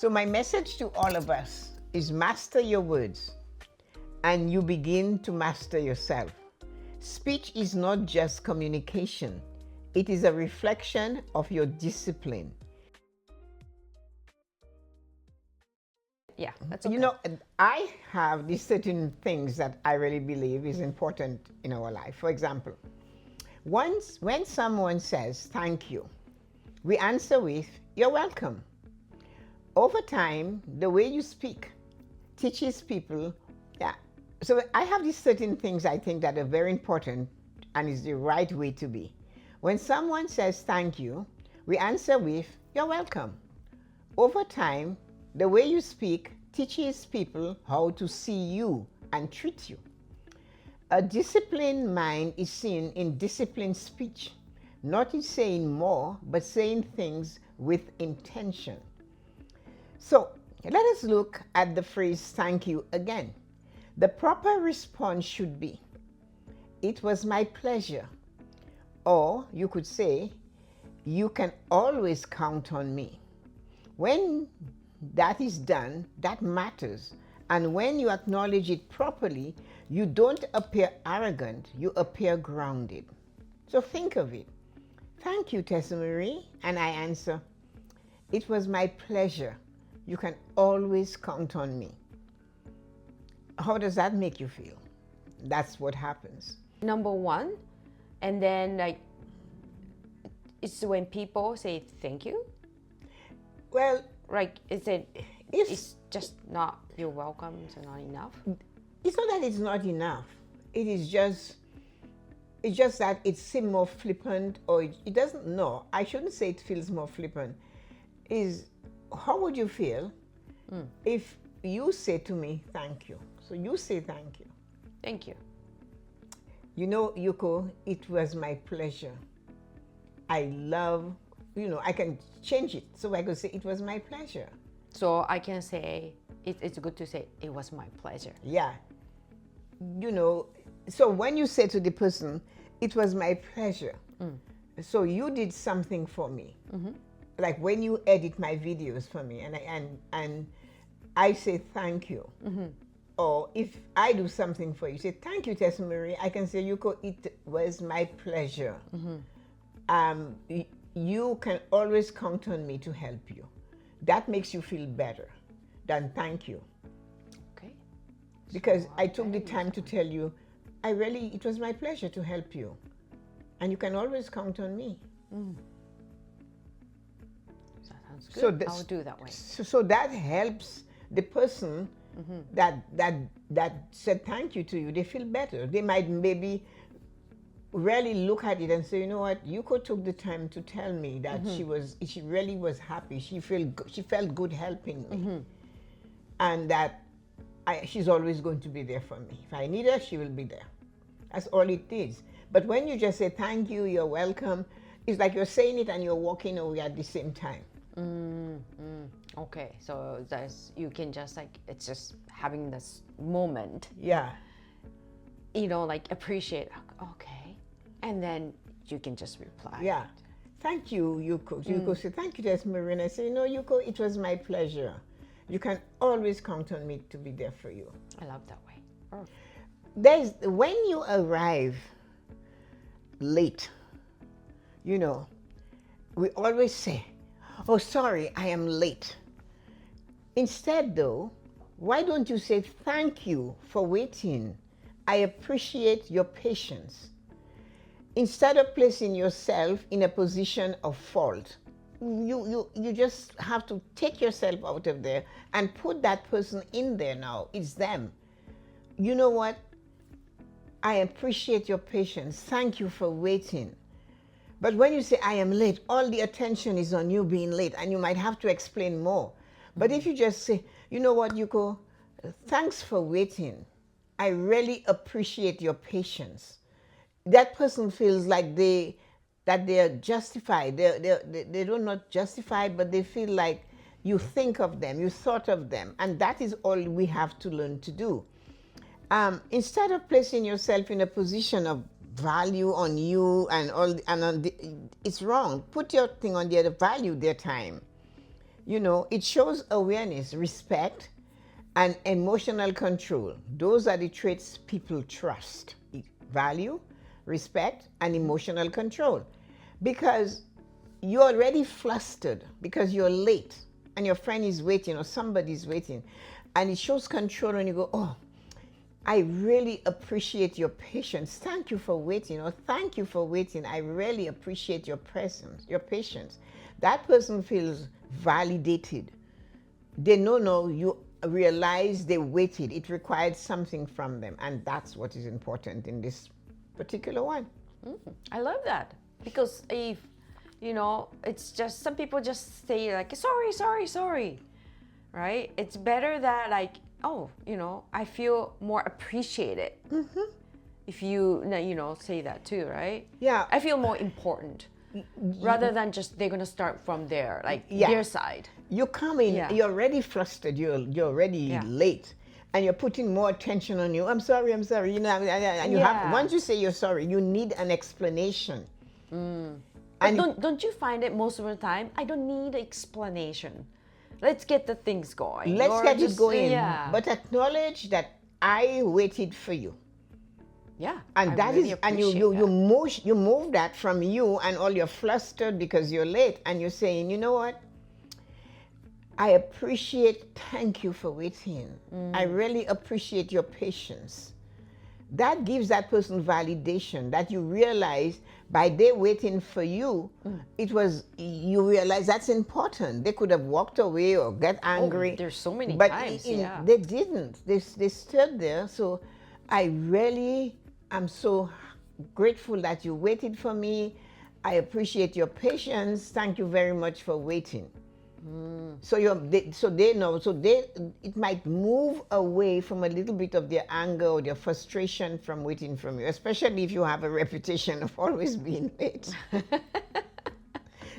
So my message to all of us is master your words and you begin to master yourself. Speech is not just communication. It is a reflection of your discipline. Yeah, that's okay. You know, I have these certain things that I really believe is important in our life. For example, when someone says thank you, we answer with, you're welcome. Over time, the way you speak teaches people, yeah. So I have these certain things I think that are very important and is the right way to be. When someone says thank you, we answer with, you're welcome. Over time, the way you speak teaches people how to see you and treat you. A disciplined mind is seen in disciplined speech, not in saying more, but saying things with intention. So let us look at the phrase thank you again. The proper response should be, it was my pleasure. Or you could say, you can always count on me. When that is done, that matters. And when you acknowledge it properly, you don't appear arrogant, you appear grounded. So think of it. Thank you, Tessa-Marie. And I answer, it was my pleasure. You can always count on me. How does that make you feel? That's what happens. Number one, and then like, it's when people say thank you. Well, Like, it's just not, you're welcome, it's not enough. it's not that it's not enough. It's just that it seems more flippant, or it doesn't know. I shouldn't say it feels more flippant. How would you feel if you say to me, thank you? So you say thank you. Thank you. You know, Yuko, it was my pleasure. I love, I can change it. So I could say, it was my pleasure. So I can say, it's good to say, it was my pleasure. Yeah. So when you say to the person, it was my pleasure. So you did something for me. Like when you edit my videos for me and I say thank you. Or if I do something for you, say thank you, Tessa-Marie. I can say, Yuko, it was my pleasure. You can always count on me to help you. That makes you feel better than thank you. Okay. Because I took the time to tell you, it was my pleasure to help you. And you can always count on me. That sounds good. So I'll do that way. So that helps the person that said thank you to you. They feel better. They might maybe really look at it and say, you know what, Yuko took the time to tell me that she really was happy. She felt good helping me. And that she's always going to be there for me. If I need her, she will be there. That's all it is. But when you just say thank you, you're welcome, it's like you're saying it and you're walking away at the same time. Okay, so you can just it's just having this moment. Yeah. Like appreciate, okay. And then you can just reply. Yeah. Thank you, Yuko. Yuko said, thank you, Tessa-Marie. And I say, Yuko, it was my pleasure. You can always count on me to be there for you. I love that way. Oh. When you arrive late, we always say, oh, sorry, I am late. Instead, though, why don't you say thank you for waiting? I appreciate your patience. Instead of placing yourself in a position of fault, you just have to take yourself out of there and put that person in there now. It's them. You know what? I appreciate your patience. Thank you for waiting. But when you say, I am late, all the attention is on you being late, and you might have to explain more. But if you just say, you know what, Yuko, thanks for waiting. I really appreciate your patience. That person feels like they are justified. They don't not justified, but they feel like you think of them, you thought of them. And that is all we have to learn to do. Instead of placing yourself in a position of value on you and all, it's wrong. Put your thing on the other, value their time. It shows awareness, respect, and emotional control. Those are the traits people trust: value, respect, and emotional control. Because you're already flustered because you're late and your friend is waiting or somebody's waiting, and it shows control, and you go, oh, I really appreciate your patience. Thank you for waiting, or thank you for waiting. I really appreciate your presence, your patience. That person feels validated. They know, no, you realize they waited. It required something from them, and that's what is important in this particular one. I love that, because if it's just some people just say like sorry, right? It's better that like, oh, I feel more appreciated. If you say that too, right? Yeah. I feel more important, rather than just they're gonna start from there, like their side. You come in, you're already flustered, you're already late, and you're putting more attention on you. I'm sorry, and you have, once you say you're sorry, you need an explanation. And don't you find it most of the time, I don't need an explanation. Let's get the things going. Let's get it going. But acknowledge that I waited for you. Yeah. And that really is, and you move that from you and all you're flustered because you're late, and you're saying, you know what? I appreciate, thank you for waiting. I really appreciate your patience. That gives that person validation, that you realize by their waiting for you, you realize that's important. They could have walked away or get angry. There's so many times, they didn't. They stood there. So I really am so grateful that you waited for me. I appreciate your patience. Thank you very much for waiting. So they know. So it might move away from a little bit of their anger or their frustration from waiting from you, especially if you have a reputation of always being late.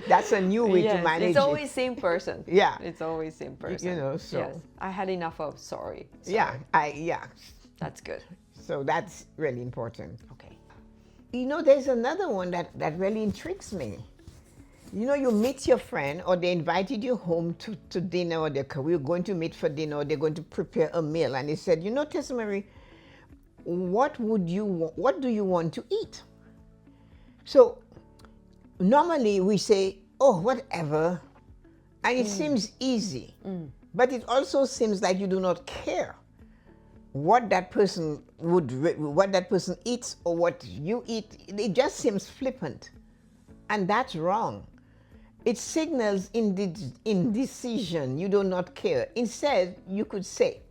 That's a new way to manage it's always same person. Yeah, it's always same person. So yes, I had enough of sorry. That's good. So that's really important. Okay. There's another one that really intrigues me. You meet your friend, or they invited you home to dinner, or we're going to meet for dinner, or they're going to prepare a meal, and they said, Tessa-Marie, what do you want to eat? So normally we say, oh, whatever, and it seems easy, but it also seems like you do not care what that person eats or what you eat. It just seems flippant, and that's wrong. It signals indecision. You do not care. Instead, you could say,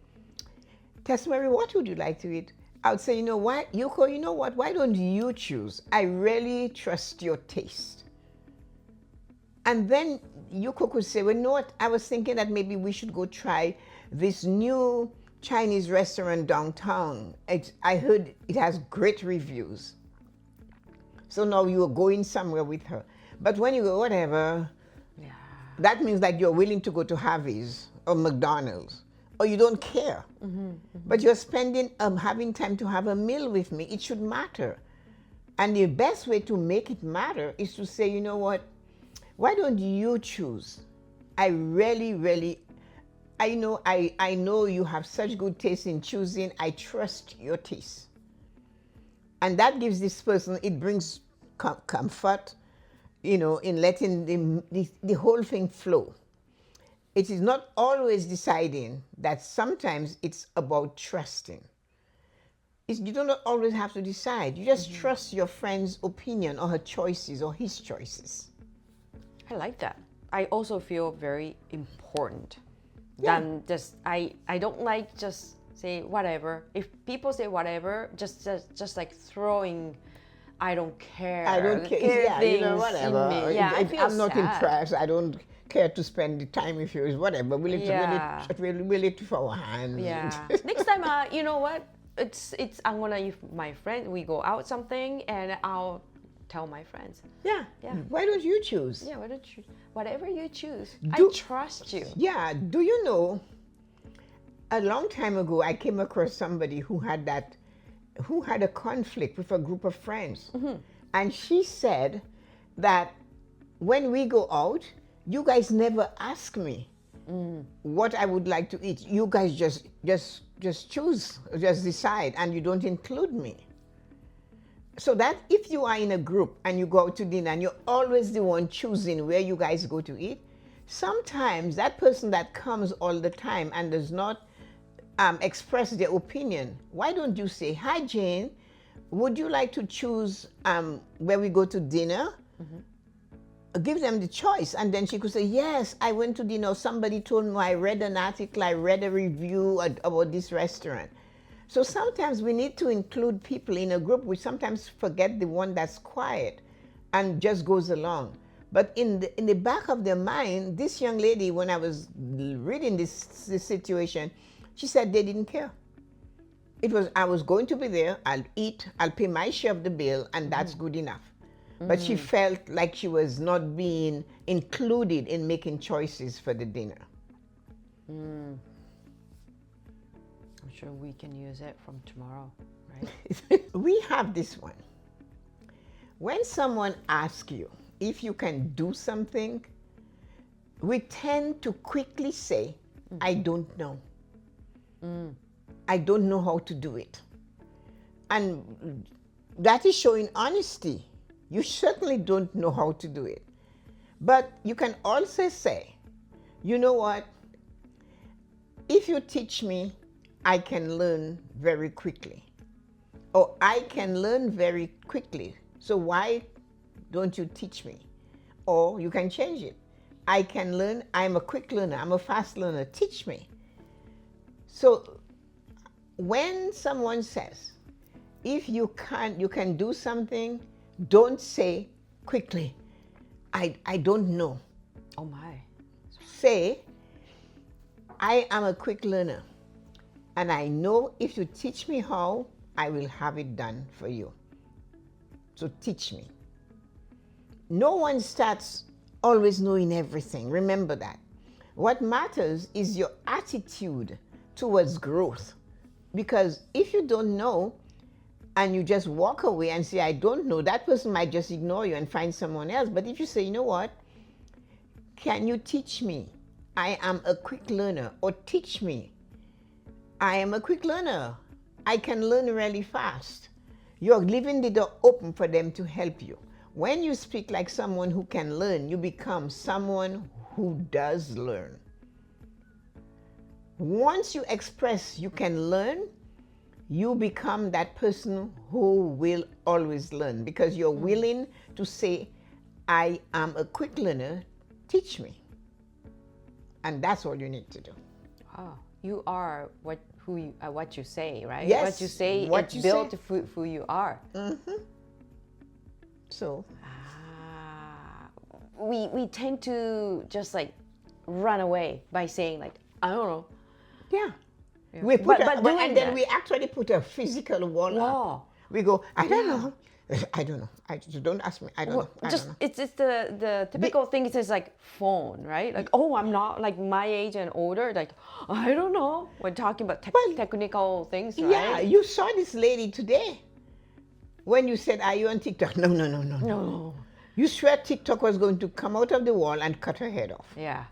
Tessa-Marie, what would you like to eat? I would say, Yuko, you know what? Why don't you choose? I really trust your taste. And then Yuko could say, well, you know what? I was thinking that maybe we should go try this new Chinese restaurant downtown. I heard it has great reviews. So now you are going somewhere with her. But when you go, whatever, that means that you're willing to go to Harvey's or McDonald's, or you don't care. But you're spending, having time to have a meal with me. It should matter. And the best way to make it matter is to say, you know what? Why don't you choose? I really, I know you have such good taste in choosing. I trust your taste. And that gives this person, it brings comfort, in letting the whole thing flow. It is not always deciding, that sometimes it's about trusting. You don't always have to decide. You just trust your friend's opinion or her choices or his choices. I like that. I also feel very important. Than just, I don't like just say whatever. If people say whatever, just like throwing, I don't care. Whatever. I'm not impressed. I don't care to spend the time with you. Whatever. We'll eat for our hands. Yeah. Next time, you know what? I'm gonna, if my friend, we go out something, and I'll tell my friends. Yeah. Why don't you choose? Yeah. Why don't you? Whatever you choose, I trust you. Yeah. Do you know? A long time ago, I came across somebody who had a conflict with a group of friends. And she said that when we go out, you guys never ask me what I would like to eat. You guys just choose, just decide, and you don't include me. So that if you are in a group and you go out to dinner and you're always the one choosing where you guys go to eat, sometimes that person that comes all the time and does not express their opinion, why don't you say, hi Jane, would you like to choose where we go to dinner? Give them the choice, and then she could say, yes, I went to dinner, somebody told me, I read an article, I read a review about this restaurant. So sometimes we need to include people in a group. We sometimes forget the one that's quiet and just goes along. But in the back of their mind, this young lady, when I was reading this situation, she said they didn't care. It was, I was going to be there, I'll eat, I'll pay my share of the bill, and that's good enough. But she felt like she was not being included in making choices for the dinner. I'm sure we can use it from tomorrow, right? We have this one. When someone asks you if you can do something, we tend to quickly say, I don't know. I don't know how to do it. And that is showing honesty. You certainly don't know how to do it. But you can also say, you know what? If you teach me, I can learn very quickly. Or I can learn very quickly. So why don't you teach me? Or you can change it. I can learn, I'm a quick learner, I'm a fast learner, teach me. So when someone says, if you can do something, don't say quickly, I don't know. Oh my. Say, I am a quick learner, and I know if you teach me how, I will have it done for you. So teach me. No one starts always knowing everything. Remember that. What matters is your attitude towards growth. Because if you don't know, and you just walk away and say, I don't know, that person might just ignore you and find someone else. But if you say, you know what, can you teach me? I am a quick learner. Or teach me. I am a quick learner. I can learn really fast. You're leaving the door open for them to help you. When you speak like someone who can learn, you become someone who does learn. Once you express you can learn, you become that person who will always learn, because you're willing to say, I am a quick learner, teach me. And that's all you need to do. Wow. You are what you say, right? Yes, What you say, what it's you built say. who you are. So We tend to just like run away by saying like, I don't know. yeah. Yeah. We put But doing and then that- we actually put a physical wall up. We go, I don't know. I don't know. Don't ask me. I don't know. I Just don't know. it's the typical thing. It says like phone, right? Like, oh, I'm not like my age and older. Like, I don't know. We're talking about technical things, right? Yeah, you saw this lady today. When you said, are you on TikTok? No. No. You swear TikTok was going to come out of the wall and cut her head off. Yeah.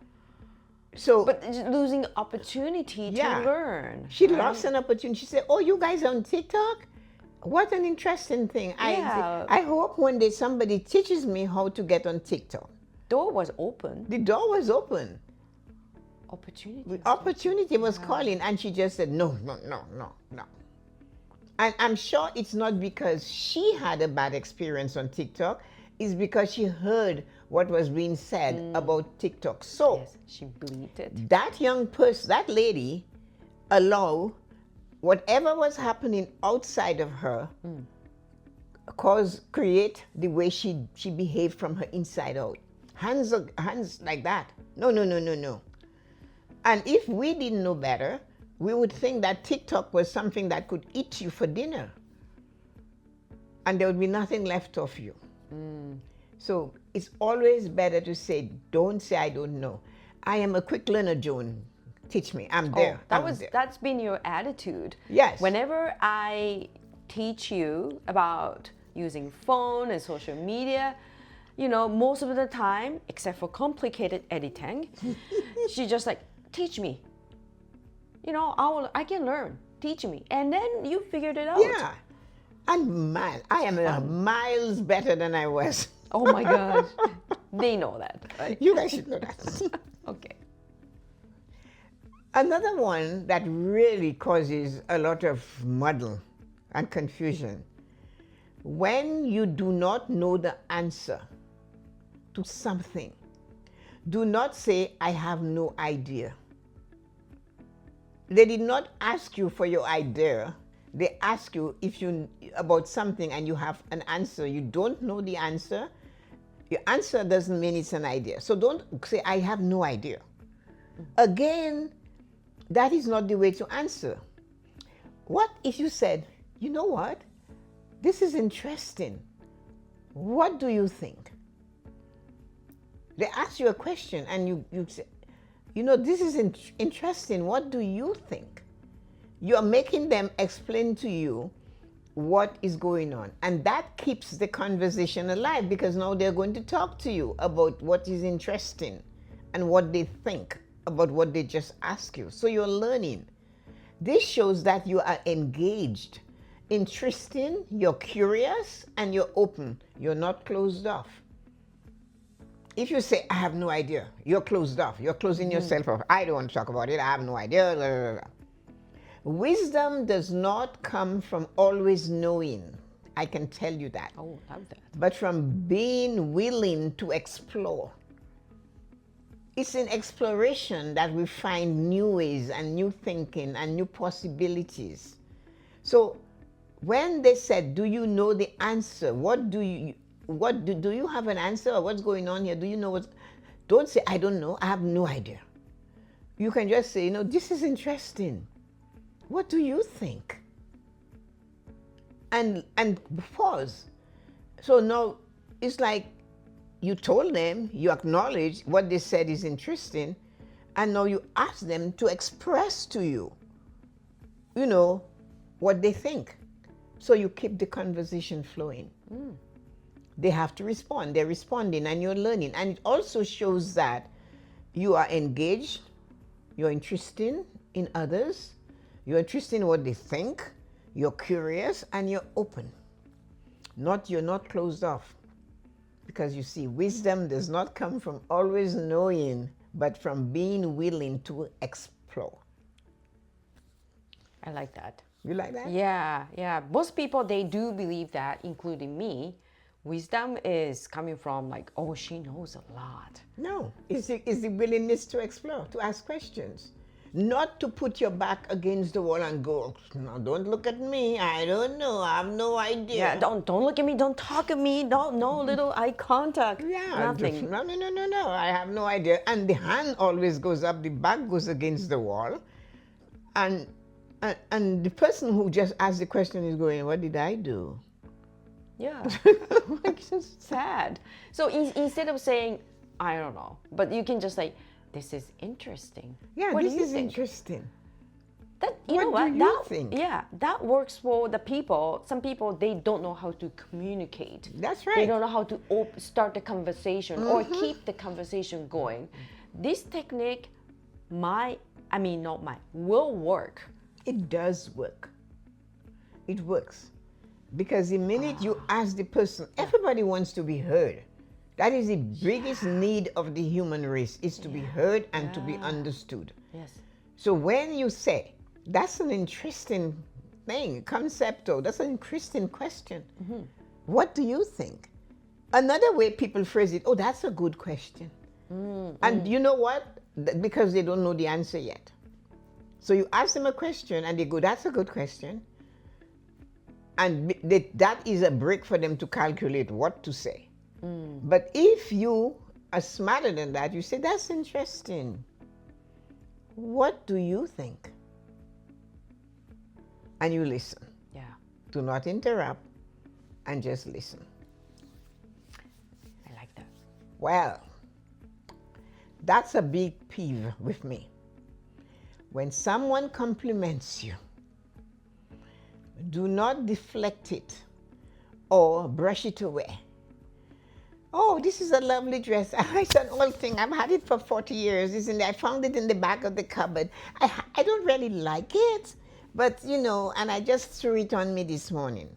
So, But it's losing opportunity to learn. She right? lost an opportunity. She said, oh, you guys on TikTok? What an interesting thing. Yeah. I hope one day somebody teaches me how to get on TikTok. Door was open. The door was open. Opportunity. The opportunity was calling, and she just said, no. And I'm sure it's not because she had a bad experience on TikTok. It's because she heard what was being said about TikTok. So Yes, she believed it. that young person, that lady, allow whatever was happening outside of her create the way she behaved from her inside out. Hands like that. No. And if we didn't know better, we would think that TikTok was something that could eat you for dinner. And there would be nothing left of you. So it's always better to say, don't say I don't know. I am a quick learner, Joan. Teach me. I'm there. That's been your attitude. Yes. Whenever I teach you about using phone and social media, most of the time, except for complicated editing, she just like, teach me. I can learn. Teach me. And then you figured it out. Yeah. And man, I am miles better than I was. Oh my gosh. They know that, right? You guys should know that. Okay. Another one that really causes a lot of muddle and confusion. When you do not know the answer to something, do not say, I have no idea. They did not ask you for your idea. They ask you about something and you have an answer. You don't know the answer. Your answer doesn't mean it's an idea. So don't say, I have no idea. Again, that is not the way to answer. What if you said, you know what? This is interesting. What do you think? They ask you a question and you say, this is interesting. What do you think? You are making them explain to you what is going on. And that keeps the conversation alive because now they're going to talk to you about what is interesting and what they think about what they just asked you. So you're learning. This shows that you are engaged, interesting, you're curious, and you're open. You're not closed off. If you say, I have no idea, you're closed off. You're closing yourself off. I don't want to talk about it. I have no idea. Blah, blah, blah. Wisdom does not come from always knowing. I can tell you that. Oh, love that. But from being willing to explore. It's in exploration that we find new ways and new thinking and new possibilities. So when they said, do you know the answer? Do you have an answer or what's going on here? Do you know what? Don't say, I don't know. I have no idea. You can just say, this is interesting. What do you think? And pause. So now it's like you told them, you acknowledge what they said is interesting, and now you ask them to express to you, what they think. So you keep the conversation flowing. They have to respond. They're responding and you're learning. And it also shows that you are engaged, you're interested in others, you're interested in what they think, you're curious, and you're open. You're not closed off. Because you see, wisdom does not come from always knowing, but from being willing to explore. I like that. You like that? Yeah. Most people, they do believe that, including me. Wisdom is coming from like, oh, she knows a lot. No, it's the willingness to explore, to ask questions. Not to put your back against the wall and go, no, don't look at me. I don't know. I have no idea. Yeah, don't look at me. Don't talk at me. No little eye contact. Yeah, nothing. No. I have no idea. And the hand always goes up. The back goes against the wall. And the person who just asked the question is going, what did I do? Yeah, like just sad. So instead of saying, I don't know, but you can just say, this is interesting. Yeah, what this do you is think? interesting. What do you think? Yeah, that works for the people. Some people, they don't know how to communicate. That's right. They don't know how to start the conversation or keep the conversation going. This technique will work. It does work. It works. Because the minute you ask the person, everybody wants to be heard. That is the biggest need of the human race, is to be heard and to be understood. Yes. So when you say, that's an interesting thing, concepto, that's an interesting question. What do you think? Another way people phrase it, oh, that's a good question. And you know what? Because they don't know the answer yet. So you ask them a question and they go, that's a good question. And that is a break for them to calculate what to say. But if you are smarter than that, you say, that's interesting. What do you think? And you listen. Yeah. Do not interrupt and just listen. I like that. Well, that's a big peeve with me. When someone compliments you, do not deflect it or brush it away. Oh, this is a lovely dress. It's an old thing. I've had it for 40 years. I found it in the back of the cupboard. I don't really like it, but and I just threw it on me this morning.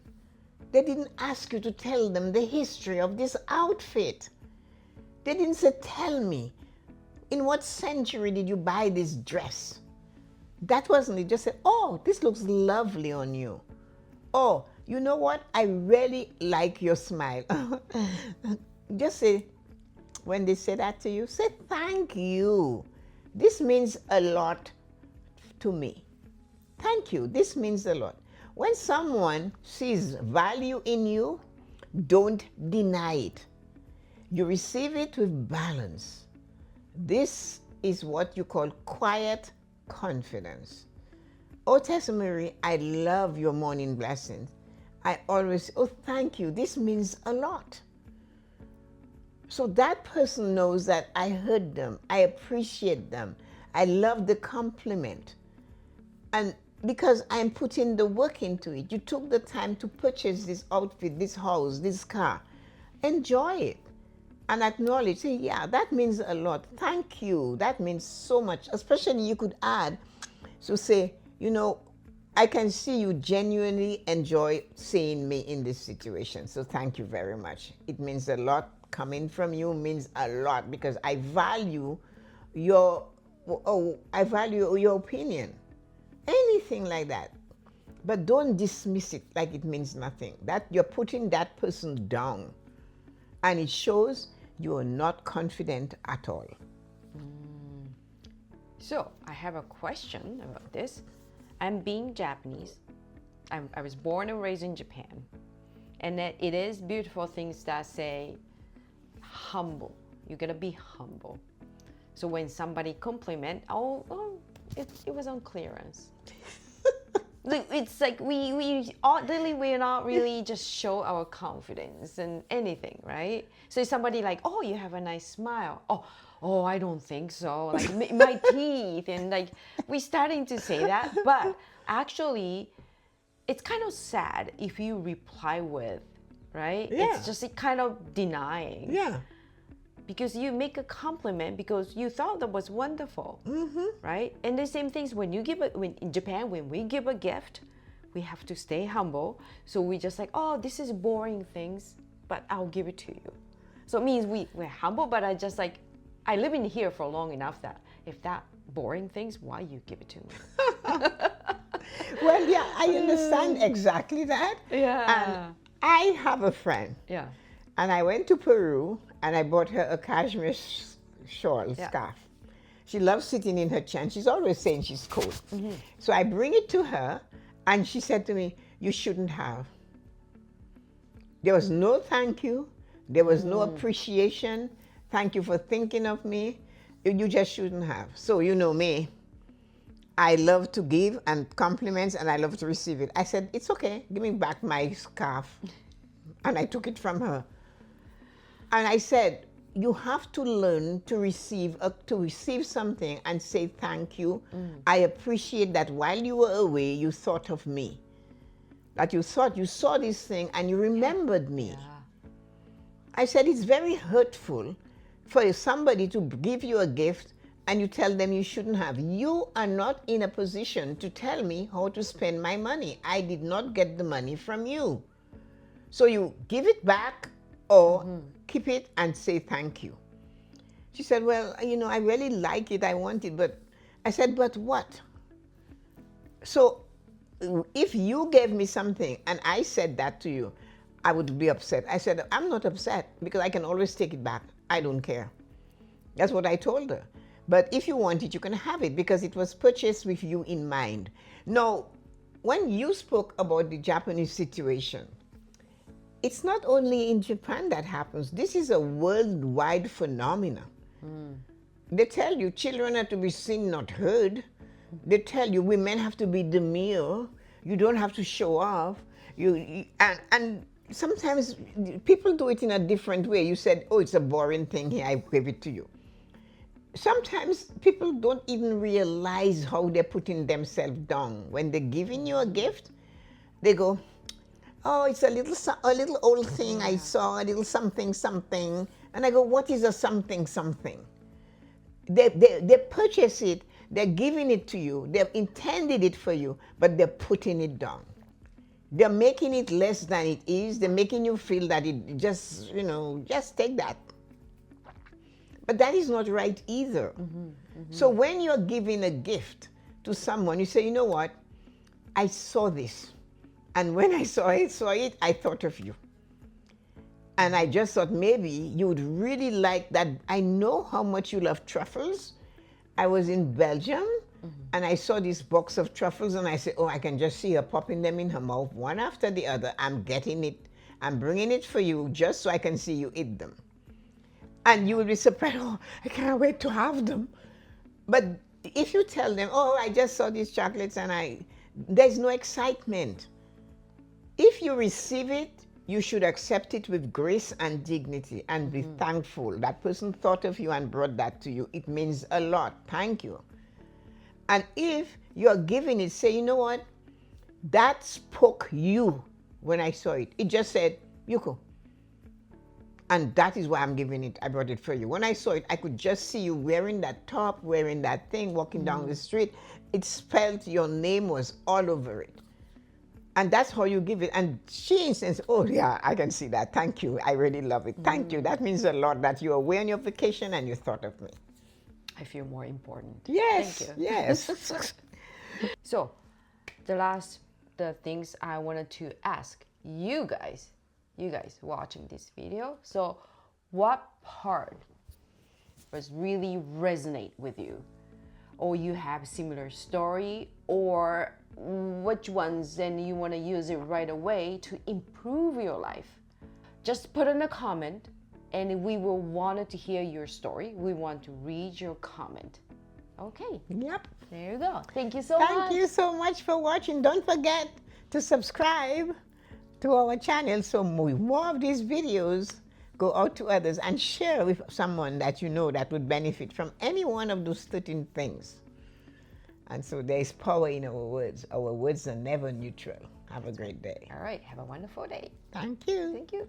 They didn't ask you to tell them the history of this outfit. They didn't say, tell me, in what century did you buy this dress? That wasn't it. Just say, oh, this looks lovely on you. Oh, you know what? I really like your smile. Just say, when they say that to you, say thank you. This means a lot to me. Thank you. This means a lot. When someone sees value in you, don't deny it. You receive it with balance. This is what you call quiet confidence. Oh, Tessa-Marie, I love your morning blessings. I always, oh, thank you. This means a lot. So that person knows that I heard them. I appreciate them. I love the compliment. And because I'm putting the work into it, you took the time to purchase this outfit, this house, this car. Enjoy it and acknowledge, say, yeah, that means a lot. Thank you. That means so much. Especially you could add, so say, I can see you genuinely enjoy seeing me in this situation. So thank you very much. It means a lot. Coming from you means a lot because I value your opinion. Anything like that. But don't dismiss it like it means nothing. That you're putting that person down. And it shows you are not confident at all. So I have a question about this. I'm being Japanese. I was born and raised in Japan. And it is beautiful things that say humble. You gotta be humble. So when somebody compliment, it was on clearance. It's like we are not really just show our confidence in anything, right? So somebody like, oh, you have a nice smile. Oh, I don't think so. Like my teeth, and like we're starting to say that, but actually, it's kind of sad if you reply with, right? Yeah. It's just kind of denying. Yeah. Because you make a compliment because you thought that was wonderful, Mm-hmm. right? And the same things when in Japan, when we give a gift, we have to stay humble. So we just like, oh, this is boring things, but I'll give it to you. So it means we're humble, but I live in here for long enough that if that boring things, why you give it to me? Well, yeah, I understand exactly that. Yeah. And I have a friend. Yeah. And I went to Peru and I bought her a cashmere shawl, scarf. She loves sitting in her chair and she's always saying she's cold. Mm-hmm. So I bring it to her and she said to me, you shouldn't have. There was no thank you. There was no appreciation. Thank you for thinking of me. You just shouldn't have. So you know me. I love to give and compliments and I love to receive it. I said, it's okay. Give me back my scarf. And I took it from her. And I said, you have to learn to receive something and say thank you. I appreciate that while you were away, you thought of me. That you thought you saw this thing and you remembered me. Yeah. I said, it's very hurtful for somebody to give you a gift and you tell them you shouldn't have. You are not in a position to tell me how to spend my money. I did not get the money from you. So you give it back or keep it and say thank you. She said, well, I really like it. I want it. But I said, but what? So if you gave me something and I said that to you, I would be upset. I said, I'm not upset because I can always take it back. I don't care. That's what I told her. But if you want it, you can have it because it was purchased with you in mind. Now, when you spoke about the Japanese situation, it's not only in Japan that happens. This is a worldwide phenomenon. They tell you children are to be seen, not heard. They tell you women have to be demure. You don't have to show off. And sometimes people do it in a different way. You said, oh, it's a boring thing here. I gave it to you. Sometimes people don't even realize how they're putting themselves down. When they're giving you a gift, they go, Oh, it's a little old thing I saw, a little something, something. And I go, what is a something, something? They purchase it, they're giving it to you, they've intended it for you, but they're putting it down. They're making it less than it is. They're making you feel that it just, just take that. But that is not right either. So when you're giving a gift to someone, you say, you know what? I saw this. And when I saw it, I thought of you. And I just thought maybe you would really like that. I know how much you love truffles. I was in Belgium and I saw this box of truffles and I said, oh, I can just see her popping them in her mouth one after the other. I'm getting it. I'm bringing it for you just so I can see you eat them. And you will be surprised, oh, I can't wait to have them. But if you tell them, oh, I just saw these chocolates and there's no excitement. If you receive it, you should accept it with grace and dignity and be thankful. That person thought of you and brought that to you. It means a lot. Thank you. And if you're giving it, say, you know what? That spoke you when I saw it. It just said, Yuko. And that is why I'm giving it. I brought it for you. When I saw it, I could just see you wearing that top, wearing that thing, walking down the street. It spelled your name was all over it. And that's how you give it. And she instance, oh yeah, I can see that. Thank you. I really love it. Thank you. That means a lot that you're away on your vacation and you thought of me. I feel more important. Yes. Thank you. Yes. So, the things I wanted to ask you guys watching this video. So, what part was really resonate with you? Or you have similar story, or which ones then you want to use it right away to improve your life? Just put in a comment and we will want to hear your story. We want to read your comment. Okay. Yep. There you go. Thank you so much. Thank you so much for watching. Don't forget to subscribe to our channel so more of these videos go out to others, and share with someone that you know that would benefit from any one of those 13 things. And so there is power in our words. Our words are never neutral. Have a great day. All right. Have a wonderful day. Thank you. Thank you.